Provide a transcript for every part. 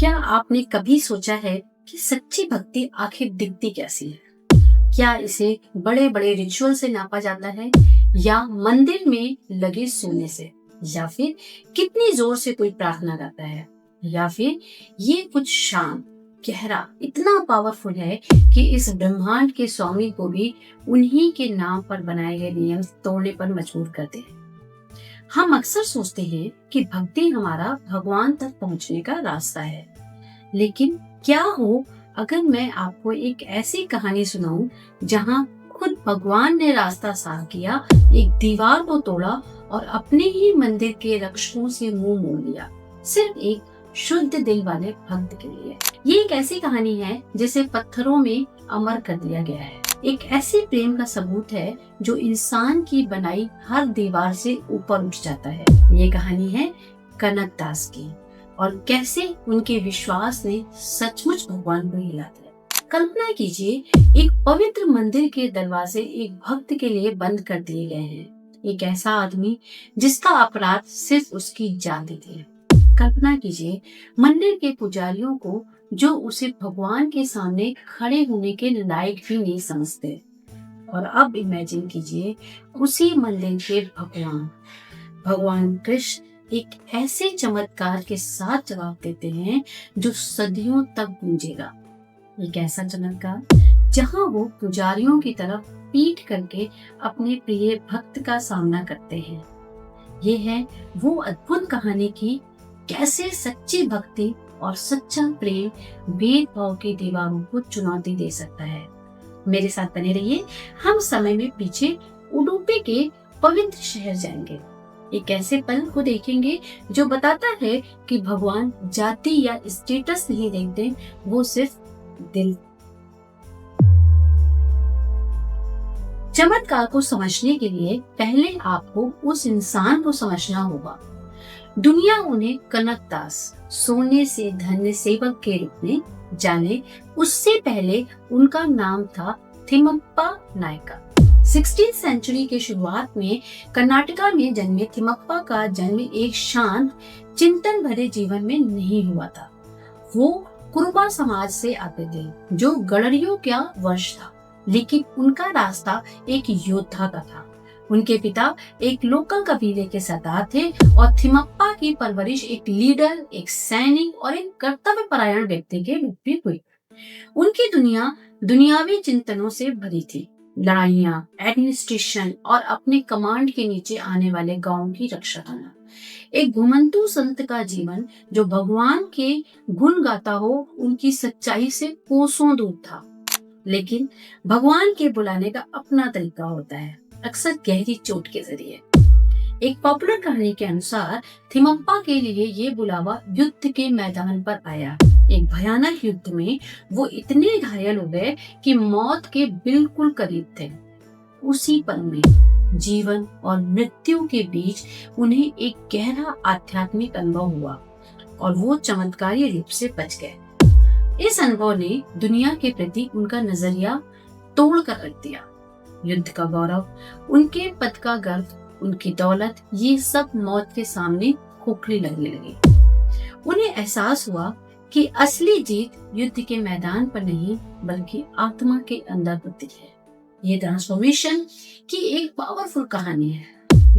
क्या आपने कभी सोचा है कि सच्ची भक्ति आखिर दिखती कैसी है? क्या इसे बड़े बड़े रिचुअल से नापा जाता है, या मंदिर में लगे सोने से, या फिर कितनी जोर से कोई प्रार्थना करता है, या फिर ये कुछ शांत गहरा इतना पावरफुल है कि इस ब्रह्मांड के स्वामी को भी उन्हीं के नाम पर बनाए गए नियम तोड़ने पर मजबूर कर दे। हम अक्सर सोचते हैं कि भक्ति हमारा भगवान तक पहुंचने का रास्ता है, लेकिन क्या हो अगर मैं आपको एक ऐसी कहानी सुनाऊं जहां खुद भगवान ने रास्ता साफ किया, एक दीवार को तोड़ा और अपने ही मंदिर के रक्षकों से मुंह मोड़ लिया, सिर्फ एक शुद्ध दिल वाले भक्त के लिए। ये एक ऐसी कहानी है जिसे पत्थरों में अमर कर दिया गया है। एक ऐसे प्रेम का सबूत है जो इंसान की बनाई हर दीवार से ऊपर उठ जाता है। ये कहानी है कनक दास की, और कैसे उनके विश्वास ने सचमुच भगवान को हिला दिया। कल्पना कीजिए, एक पवित्र मंदिर के दरवाजे एक भक्त के लिए बंद कर दिए गए हैं। एक ऐसा आदमी जिसका अपराध सिर्फ उसकी जाति थी। कल्पना कीजिए, मंदिर के पुजारियों को जो उसे भगवान के सामने खड़े होने के लायक भी नहीं समझते। और अब इमेजिन कीजिए, उसी मंदिर के भगवान कृष्ण एक ऐसे चमत्कार के साथ जवाब देते हैं जो सदियों तक गूंजेगा। एक ऐसा चमत्कार जहां वो पुजारियों की तरफ पीठ करके अपने प्रिय भक्त का सामना करते हैं। ये है वो अद्भुत कहानी की कैसे सच्ची भक्ति और सच्चा प्रेम भेदभाव की दीवारों को चुनौती दे सकता है। मेरे साथ बने रहिए, हम समय में पीछे उडुपी के पवित्र शहर जाएंगे। एक ऐसे पल को देखेंगे जो बताता है कि भगवान जाति या स्टेटस नहीं देखते, वो सिर्फ दिल। चमत्कार को समझने के लिए पहले आपको उस इंसान को समझना होगा। दुनिया उन्हें कनक दास, सोने से धन्य सेवक के रूप में जाने, उससे पहले उनका नाम था थिमप्पा नायका। 16वीं सेंचुरी के शुरुआत में कर्नाटका में जन्मे थिमप्पा का जन्म एक शांत चिंतन भरे जीवन में नहीं हुआ था। वो कुरुबा समाज से आते थे जो गडरियों का वंश था, लेकिन उनका रास्ता एक योद्धा का था। उनके पिता एक लोकल कबीले के सरदार थे और थिमप्पा की परवरिश एक लीडर, एक सैनिक और एक कर्तव्य परायण व्यक्ति के रूप में हुई। उनकी दुनिया दुनियावी चिंतनों से भरी थी। लड़ाइयाँ, एडमिनिस्ट्रेशन और अपने कमांड के नीचे आने वाले गांवों की रक्षा करना। एक घुमंतु संत का जीवन जो भगवान के गुण गाता हो, उनकी सच्चाई से कोसों दूर था। लेकिन भगवान के बुलाने का अपना तरीका होता है, अक्सर गहरी चोट के जरिए। एक पॉपुलर कहानी के अनुसार थिमप्पा के लिए ये बुलावा युद्ध के मैदान पर आया। एक भयानक युद्ध में वो इतने घायल हो गए कि मौत के बिल्कुल करीब थे। उसी पल में जीवन और मृत्यु के बीच उन्हें एक गहरा आध्यात्मिक अनुभव हुआ और वो चमत्कारी रूप से बच गए। इस अनुभव ने दुनिया के प्रति उनका नजरिया तोड़ कर रख दिया। युद्ध का गौरव, उनके पद का गर्व, उनकी दौलत, ये सब मौत के सामने खोखली लगने लगी। उन्हें एहसास हुआ कि असली जीत युद्ध के मैदान पर नहीं बल्कि आत्मा के अंदर होती है। ये ट्रांसफॉर्मेशन की एक पावरफुल कहानी है।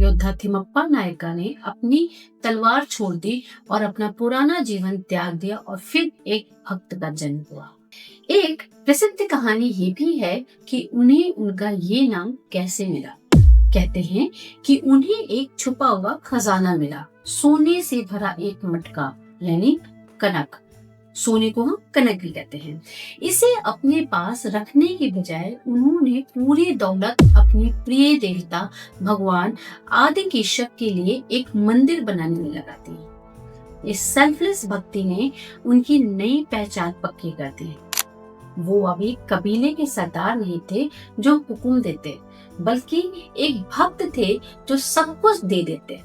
योद्धा थिमप्पा नायका ने अपनी तलवार छोड़ दी और अपना पुराना जीवन त्याग दिया और फिर एक भक्त का जन्म हुआ। एक प्रसिद्ध कहानी ये भी है कि उन्हें उनका ये नाम कैसे मिला। कहते हैं कि उन्हें एक छुपा हुआ खजाना मिला, सोने से भरा एक मटका, यानी कनक। सोने को हम कनक भी कहते हैं। इसे अपने पास रखने के बजाय उन्होंने पूरी दौलत अपने प्रिय देवता भगवान आदि केशव के लिए एक मंदिर बनाने में लगा दी। इस सेल्फलेस भक्ति ने उनकी नई पहचान पक्की कर दी। वो अभी कबीले के सरदार नहीं थे जो हुक्म देते, बल्कि एक भक्त थे जो सब कुछ दे देते।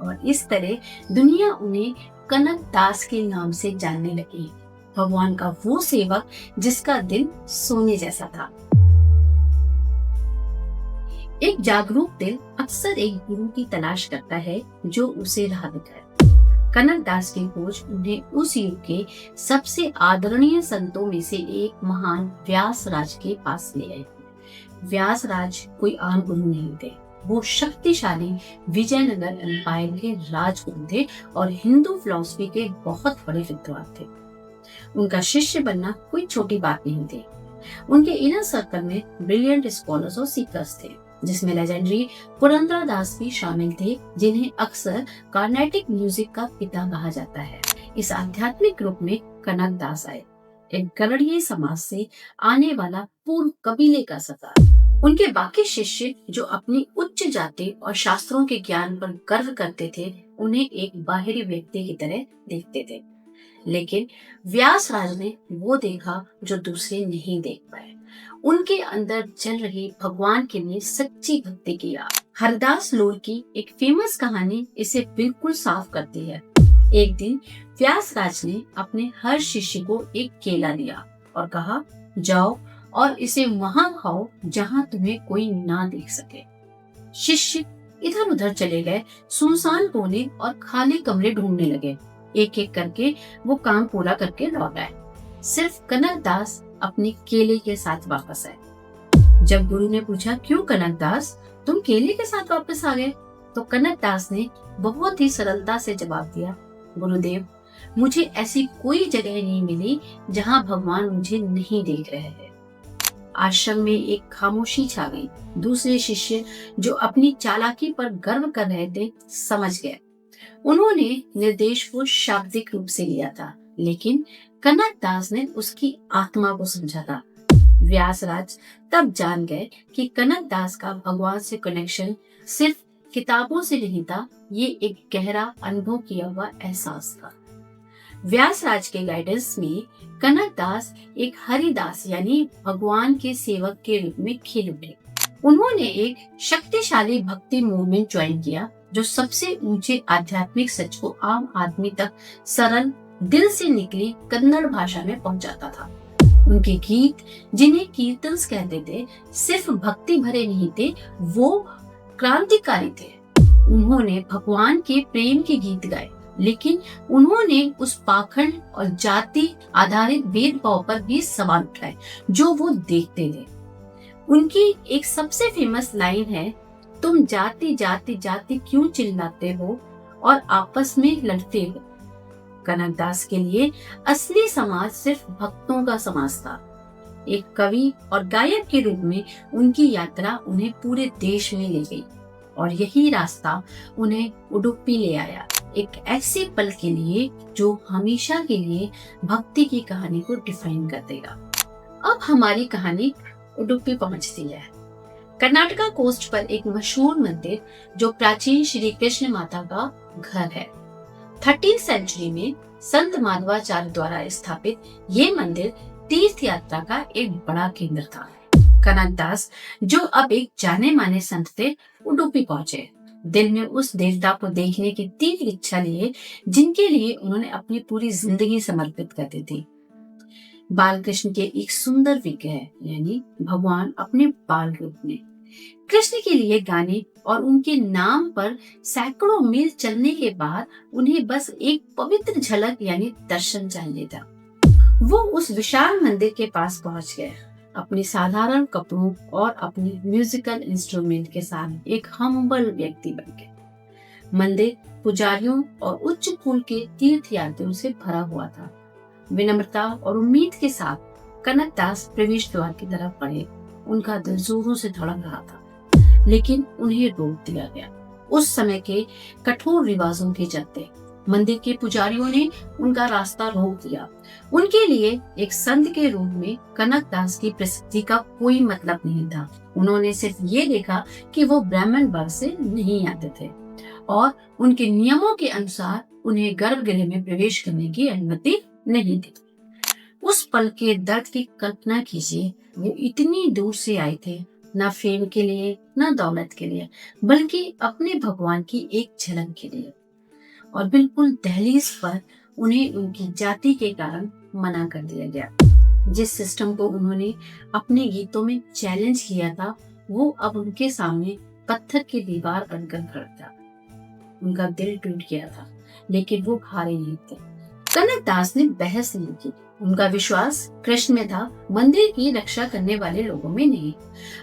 और इस तरह दुनिया उन्हें कनक दास के नाम से जानने लगी, भगवान का वो सेवक जिसका दिल सोने जैसा था। एक जागरूक दिल अक्सर एक गुरु की तलाश करता है जो उसे राह दिखाए। कनकदास की खोज उन्हें उस युग के सबसे आदरणीय संतों में से एक महान व्यासराज के पास ले आए। व्यासराज कोई आम गुरु नहीं थे, वो शक्तिशाली विजयनगर एम्पायर के राजगुरु थे और हिंदू फिलॉसफी के बहुत बड़े विद्वान थे। उनका शिष्य बनना कोई छोटी बात नहीं थी। उनके इनर सर्कल में ब्रिलियंट स्कॉलर्स और सीकर्स थे, जिसमें लेजेंडरी पुरंदरदास भी शामिल थे, जिन्हें अक्सर कार्नेटिक म्यूजिक का पिता कहा जाता है। इस आध्यात्मिक ग्रुप में कनकदास आए, एक गरड़िए समाज से आने वाला पूर्व कबीले का सरदार। उनके बाकी शिष्य जो अपनी उच्च जाति और शास्त्रों के ज्ञान पर गर्व करते थे, उन्हें एक बाहरी व्यक्ति की तरह देखते थे। लेकिन व्यासराज ने वो देखा जो दूसरे नहीं देख पाए। उनके अंदर जल रही भगवान के लिए सच्ची भक्ति की आग। हरदास लोर की एक फेमस कहानी इसे बिल्कुल साफ करती है। एक दिन व्यासराज ने अपने हर शिष्य को एक केला दिया और कहा, जाओ और इसे वहां खाओ जहां तुम्हें कोई ना देख सके। शिष्य इधर उधर चले गए, सुनसान कोने और खाली कमरे ढूंढने लगे। एक एक करके वो काम पूरा करके लौट आए। सिर्फ कनकदास अपने केले के साथ वापस आए। जब गुरु ने पूछा, क्यों कनकदास, तुम केले के साथ वापस आ गए? तो कनकदास ने बहुत ही सरलता से जवाब दिया, गुरुदेव, मुझे ऐसी कोई जगह नहीं मिली जहां भगवान मुझे नहीं देख रहे हैं। आश्रम में एक खामोशी छा गई। दूसरे शिष्य जो अपनी चालाकी पर गर्व कर रहे थे, समझ गए। उन्होंने निर्देश को शाब्दिक रूप से लिया था, लेकिन कनकदास ने उसकी आत्मा को समझा था। व्यासराज तब जान गए कि कनकदास का भगवान से कनेक्शन सिर्फ किताबों से नहीं था, ये एक गहरा अनुभव किया हुआ एहसास था। व्यासराज के गाइडेंस में कनकदास एक हरिदास यानी भगवान के सेवक के रूप में खिल उठे। उन्होंने एक शक्तिशाली भक्ति मूवमेंट ज्वाइन किया, जो सबसे ऊंचे आध्यात्मिक सच को आम आदमी तक सरल दिल से निकली कन्नड़ भाषा में पहुंचाता था। उनके गीत, जिन्हें कीर्तन्स कहते थे, सिर्फ भक्ति भरे नहीं थे, वो क्रांतिकारी थे। उन्होंने भगवान के प्रेम के गीत गाए, लेकिन उन्होंने उस पाखंड और जाति आधारित भेदभाव पर भी सवाल उठाए जो वो देखते थे। उनकी एक सबसे फेमस लाइन है, तुम जाति जाति जाति क्यों चिल्लाते हो और आपस में लड़ते हो। कनकदास के लिए असली समाज सिर्फ भक्तों का समाज था। एक कवि और गायक के रूप में उनकी यात्रा उन्हें पूरे देश में ले गई और यही रास्ता उन्हें उडुपी ले आया, एक ऐसे पल के लिए जो हमेशा के लिए भक्ति की कहानी को डिफाइन कर देगा। अब हमारी कहानी उडुपी पहुंचती है। कर्नाटका कोस्ट पर एक मशहूर मंदिर जो प्राचीन श्री कृष्ण माता का घर है। 13वीं सेंचुरी में संत माधवाचार्य द्वारा स्थापित ये मंदिर तीर्थ यात्रा का एक बड़ा केंद्र था। कनकदास, जो अब एक जाने माने संत थे, उडुपी पहुंचे। दिल में उस देवता को देखने की तीव्र इच्छा लिए जिनके लिए उन्होंने अपनी पूरी जिंदगी समर्पित कर दी थी। बाल कृष्ण के एक सुंदर विग्रह यानी भगवान अपने बाल रूप में कृष्ण के लिए गाने और उनके नाम पर सैकड़ों मील चलने के बाद उन्हें बस एक पवित्र झलक यानी दर्शन चाहिए था। वो उस विशाल मंदिर के पास पहुंच गए, अपने साधारण कपड़ों और अपने म्यूजिकल इंस्ट्रूमेंट के साथ एक हम्बल व्यक्ति बन गए। मंदिर पुजारियों और उच्च कुल के तीर्थयात्रियों से भरा हुआ था। विनम्रता और उम्मीद के साथ कनकदास प्रवेश द्वार की तरफ बढ़े। उनका दिल जोरों से धड़क रहा था, लेकिन उन्हें रोक दिया गया। उस समय के कठोर रिवाजों के चलते मंदिर के पुजारियों ने उनका रास्ता रोक दिया। उनके लिए एक संत के रूप में कनकदास की प्रसिद्धि का कोई मतलब नहीं था। उन्होंने सिर्फ ये देखा कि वो ब्राह्मण वर्ग से नहीं आते थे और उनके नियमों के अनुसार उन्हें गर्भगृह में प्रवेश करने की अनुमति नहीं थी। उस पल के दर्द की कल्पना कीजिए। वो इतनी दूर से आए थे, न फेम के लिए न दौलत के लिए, बल्कि अपने भगवान की एक झलक के लिए। और बिल्कुल दहलीज पर उन्हें उनकी जाति के कारण मना कर दिया गया। जिस सिस्टम को उन्होंने अपने गीतों में चैलेंज किया था, वो अब उनके सामने पत्थर की दीवार बनकर खड़ा था। उनका दिल टूट गया था। लेकिन वो हारे नहीं थे। कनक दास ने बहस नहीं की। उनका विश्वास कृष्ण में था, मंदिर की रक्षा करने वाले लोगों में नहीं।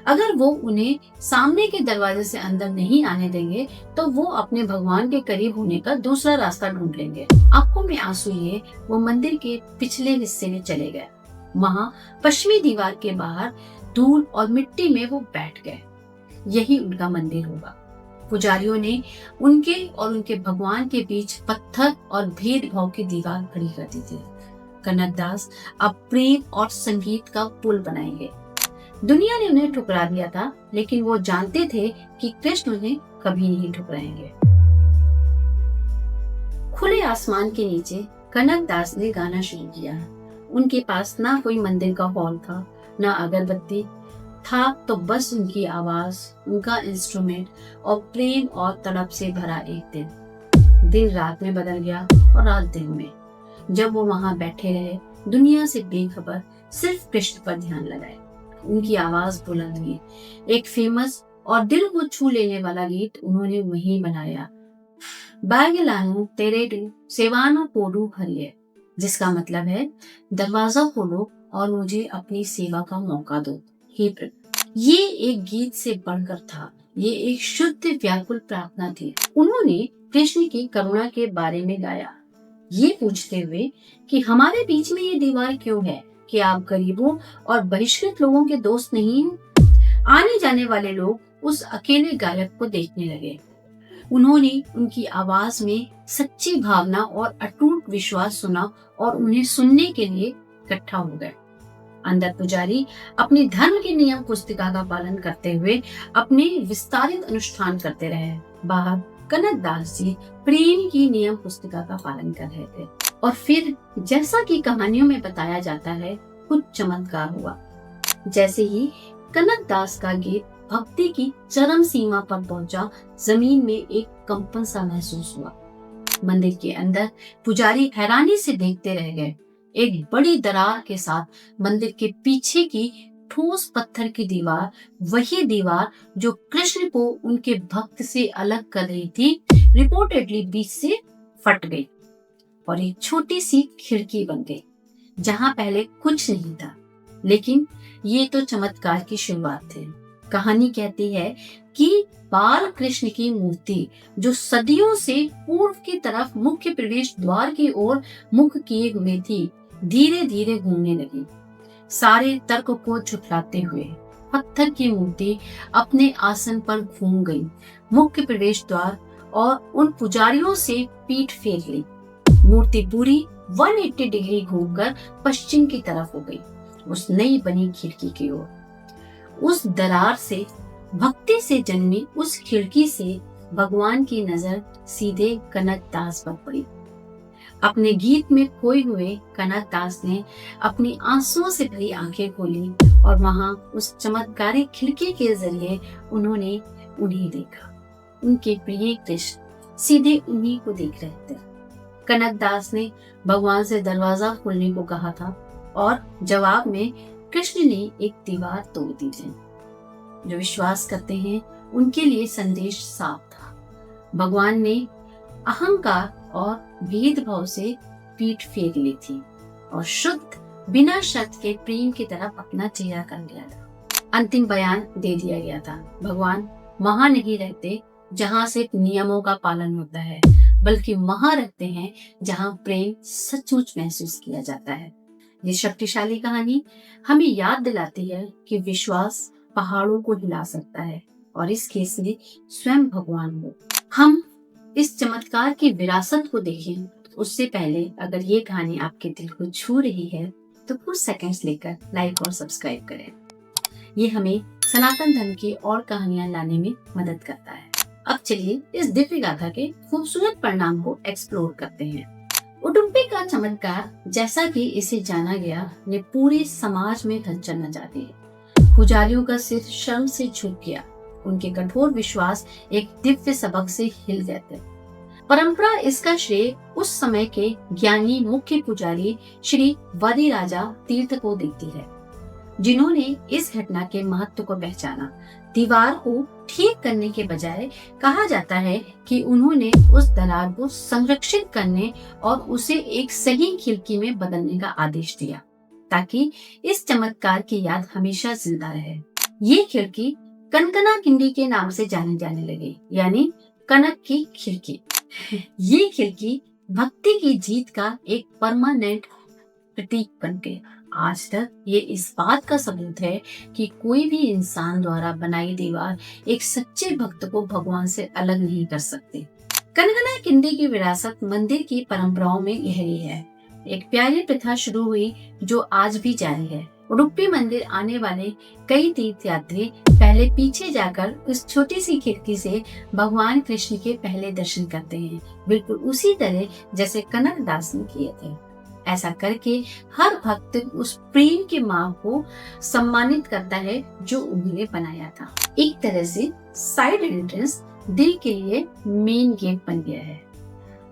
अगर वो उन्हें सामने के दरवाजे से अंदर नहीं आने देंगे तो वो अपने भगवान के करीब होने का दूसरा रास्ता ढूंढ लेंगे। आंखों में आंसू लिए वो मंदिर के पिछले हिस्से में चले गए। वहाँ पश्चिमी दीवार के बाहर धूल और मिट्टी में वो बैठ गए। यही उनका मंदिर होगा। पुजारियों ने उनके और उनके भगवान के बीच पत्थर और भेदभाव की दीवार खड़ी कर दी थी। कनक दास अब प्रेम और संगीत का पुल बनाएंगे। दुनिया ने उन्हें ठुकरा दिया था, लेकिन वो जानते थे कि कृष्ण उन्हें कभी नहीं ठुकराएंगे। खुले आसमान के नीचे कनक दास ने गाना शुरू किया। उनके पास ना कोई मंदिर का हॉल था, ना अगरबत्ती था, तो बस उनकी आवाज, उनका इंस्ट्रूमेंट और प्रेम और तड़प से भरा एक दिन। दिन रात में बदल गया और रात दिन में। जब वो वहां बैठे रहे, दुनिया से बेखबर, सिर्फ कृष्ण पर ध्यान लगाए। उनकी आवाज बुलंद हुई। एक फेमस और दिल को छू लेने वाला गीत उन्होंने वहीं बनाया, बागेलानु तेरेडू सेवानो पोडू हरिये, जिसका मतलब है दरवाजा खोलो और मुझे अपनी सेवा का मौका दो। ये एक गीत से बढ़कर था। ये एक शुद्ध व्याकुल प्रार्थना थी। उन्होंने कृष्ण की करुणा के बारे में गाया, ये पूछते हुए कि हमारे बीच में ये दीवार क्यों है, कि आप गरीबों और बहिष्कृत लोगों के दोस्त नहीं हो। आने जाने वाले लोग उस अकेले गायक को देखने लगे। उन्होंने उनकी आवाज में सच्ची भावना और अटूट विश्वास सुना और उन्हें सुनने के लिए इकट्ठा हो गए। अंदर पुजारी अपने धर्म की नियम पुस्तिका का पालन करते हुए अपने विस्तारित अनुष्ठान करते रहे। बाहर कनक दास जी प्रेम की नियम पुस्तिका का पालन कर रहे थे। और फिर जैसा कि कहानियों में बताया जाता है, कुछ चमत्कार हुआ। जैसे ही कनक दास का गीत भक्ति की चरम सीमा पर पहुंचा, जमीन में एक कंपन सा महसूस हुआ। मंदिर के अंदर पुजारी हैरानी से देखते रह गए। एक बड़ी दरार के साथ मंदिर के पीछे की ठोस पत्थर की दीवार, वही दीवार जो कृष्ण को उनके भक्त से अलग कर रही थी, रिपोर्टेडली बीच से फट गई और एक छोटी सी खिड़की बन गई जहां पहले कुछ नहीं था। लेकिन ये तो चमत्कार की शुरुआत थी। कहानी कहती है कि बाल कृष्ण की मूर्ति, जो सदियों से पूर्व की तरफ मुख्य प्रवेश द्वार की ओर मुख किए हुए थी, धीरे धीरे घूमने लगी। सारे तर्क को झुठलाते हुए पत्थर की मूर्ति अपने आसन पर घूम गई, मुख्य प्रवेश द्वार और उन पुजारियों से पीठ फेर ली। मूर्ति पूरी 180 डिग्री घूमकर पश्चिम की तरफ हो गई, उस नई बनी खिड़की की ओर। उस दरार से, भक्ति से जन्मी उस खिड़की से भगवान की नजर सीधे कनक दास पर पड़ी। अपने गीत में खोए हुए कनक दास ने अपनी आंसुओं से भरी आंखें खोली और वहां उस चमत्कारी खिड़की के जरिए उन्होंने उन्हें देखा। उनके प्रिय कृष्ण सीधे उन्हीं को देख रहे थे। कनक दास ने भगवान से दरवाजा खोलने को कहा था और जवाब में कृष्ण ने एक दीवार तोड़ दी थी। जो विश्वास करते हैं उनके लिए संदेश साफ था। भगवान ने अहंकार और भेदभाव से पीठ फेर ली थी और शुद्ध बिना शर्त के प्रेम की तरफ अपना चेहरा कर लिया था। अंतिम बयान दे दिया गया था, भगवान वहां नहीं रहते जहां सिर्फ नियमों का पालन होता है, बल्कि वहां रहते हैं जहां प्रेम सचमुच महसूस किया जाता है। ये शक्तिशाली कहानी हमें याद दिलाती है कि विश्वास पहाड़ों को हिला सकता है और इस केसरी स्वयं भगवान हो। हम इस चमत्कार की विरासत को देखें उससे पहले अगर ये कहानी आपके दिल को छू रही है तो कुछ सेकंड्स लेकर लाइक और सब्सक्राइब करें। ये हमें सनातन धर्म की और कहानियां लाने में मदद करता है। अब चलिए इस दिव्य गाथा के खूबसूरत परिणाम को एक्सप्लोर करते हैं। उडुपी का चमत्कार, जैसा कि इसे जाना गया, ने पूरे समाज में हलचल मचा दी। पुजारियों का सिर शर्म से झुक गया। उनके कठोर विश्वास एक दिव्य सबक से हिल गए थे। परंपरा इसका श्रेय उस समय के ज्ञानी मुख्य पुजारी श्री वादिराजा तीर्थ को देती है, जिन्होंने इस घटना के महत्व को पहचाना। दीवार को ठीक करने के बजाय कहा जाता है कि उन्होंने उस दरार को संरक्षित करने और उसे एक सही खिड़की में बदलने का आदेश दिया, ताकि इस चमत्कार की याद हमेशा जिंदा रहे। ये खिड़की कनकना किंडी के नाम से जानी जाने लगी, यानी कनक की खिड़की। ये खिड़की भक्ति की जीत का एक परमानेंट प्रतीक बन गई। आज तक ये इस बात का सबूत है कि कोई भी इंसान द्वारा बनाई दीवार एक सच्चे भक्त को भगवान से अलग नहीं कर सकती। कनकना किंडी की विरासत मंदिर की परंपराओं में गहरी है। एक प्यारी प्रथा शुरू हुई जो आज भी जारी है। उडुपी मंदिर आने वाले कई तीर्थ यात्री पहले पीछे जाकर उस छोटी सी खिड़की से भगवान कृष्ण के पहले दर्शन करते हैं, बिल्कुल उसी तरह जैसे कनक दास ने किए थे। ऐसा करके हर भक्त उस प्रेम के माँ को सम्मानित करता है जो उन्होंने बनाया था। एक तरह से साइड एंट्रेंस दिल के लिए मेन गेट बन गया है।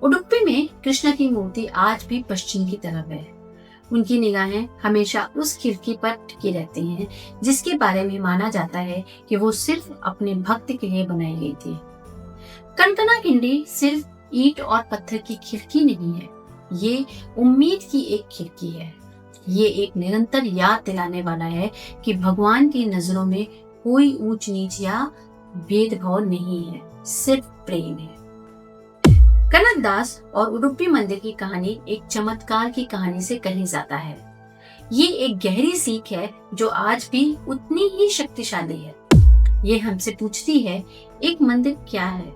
उडुपी में कृष्ण की मूर्ति आज भी पश्चिम की तरफ है। उनकी निगाहें हमेशा उस खिड़की पर टिकी रहती हैं, जिसके बारे में माना जाता है कि वो सिर्फ अपने भक्त के लिए बनाई गई थी। कनकना किंडी सिर्फ ईंट और पत्थर की खिड़की नहीं है, ये उम्मीद की एक खिड़की है। ये एक निरंतर याद दिलाने वाला है कि भगवान की नजरों में कोई ऊंच नीच या भेदभाव नहीं है, सिर्फ प्रेम है। कनक दास और उडुपी मंदिर की कहानी एक चमत्कार की कहानी से कही जाता है। ये एक गहरी सीख है जो आज भी उतनी ही शक्तिशाली है। ये हमसे पूछती है, एक मंदिर क्या है?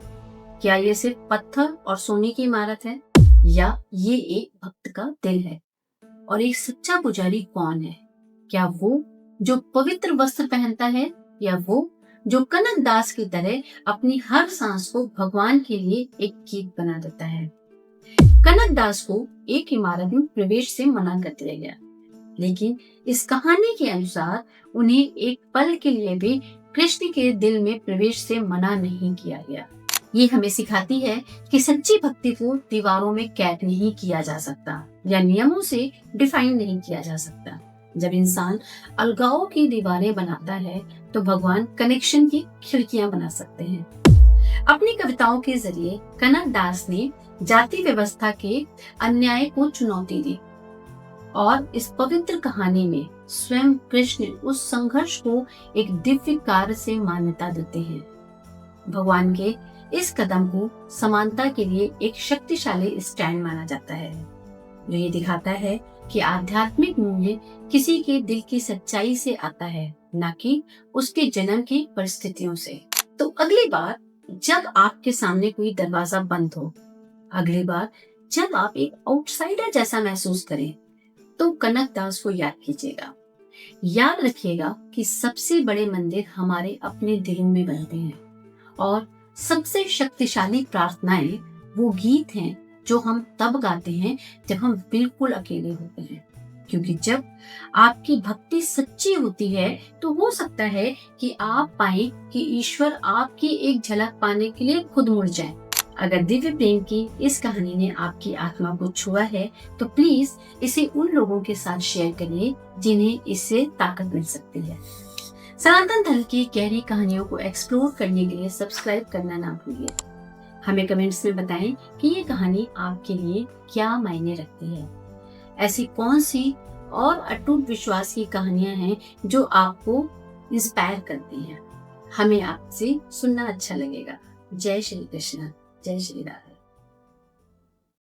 क्या ये सिर्फ पत्थर और सोने की इमारत है, या ये एक भक्त का दिल है? और एक सच्चा पुजारी कौन है? क्या वो जो पवित्र वस्त्र पहनता है, या वो जो कनक दास की तरह अपनी हर सांस को भगवान के लिए एक गीत बना देता है? कनक दास को एक इमारत में प्रवेश से मना कर दिया गया, लेकिन इस कहानी के अनुसार उन्हें एक पल के लिए भी कृष्ण के दिल में प्रवेश से मना नहीं किया गया। ये हमें सिखाती है कि सच्ची भक्ति को दीवारों में कैद नहीं किया जा सकता या नियमों से डिफाइन नहीं किया जा सकता। जब इंसान अलगाव की दीवारें बनाता है तो भगवान कनेक्शन की खिड़कियां बना सकते हैं। अपनी कविताओं के जरिए कनक दास ने जाति व्यवस्था के अन्याय को चुनौती दी और इस पवित्र कहानी में स्वयं कृष्ण उस संघर्ष को एक दिव्य कार्य से मान्यता देते हैं। भगवान के इस कदम को समानता के लिए एक शक्तिशाली स्टैंड माना जाता है, जो ये दिखाता है कि आध्यात्मिक मूल्य किसी के दिल की सच्चाई से आता है, न कि उसके जन्म की परिस्थितियों से। तो अगली बार जब आपके सामने कोई दरवाजा बंद हो, अगली बार जब आप एक आउटसाइडर जैसा महसूस करें, तो कनक दास को याद कीजिएगा। याद रखिएगा कि सबसे बड़े मंदिर हमारे अपने दिलों में बनते हैं, और सबसे शक्तिशाली प्रार्थनाएं वो गीत हैं जो हम तब गाते हैं जब हम बिल्कुल अकेले होते हैं। क्योंकि जब आपकी भक्ति सच्ची होती है तो हो सकता है कि आप पाएं कि ईश्वर आपकी एक झलक पाने के लिए खुद मुड़ जाए। अगर दिव्य प्रेम की इस कहानी ने आपकी आत्मा को छुआ है तो प्लीज इसे उन लोगों के साथ शेयर करिए जिन्हें इससे ताकत मिल सकती है। सनातन धर्म की गहरी कहानियों को एक्सप्लोर करने के लिए सब्सक्राइब करना ना भूलिए। हमें कमेंट्स में बताएं कि ये कहानी आपके लिए क्या मायने रखती है। ऐसी कौन सी और अटूट विश्वास की कहानियां हैं जो आपको इंस्पायर करती हैं। हमें आपसे सुनना अच्छा लगेगा। जय श्री कृष्ण, जय श्री राम।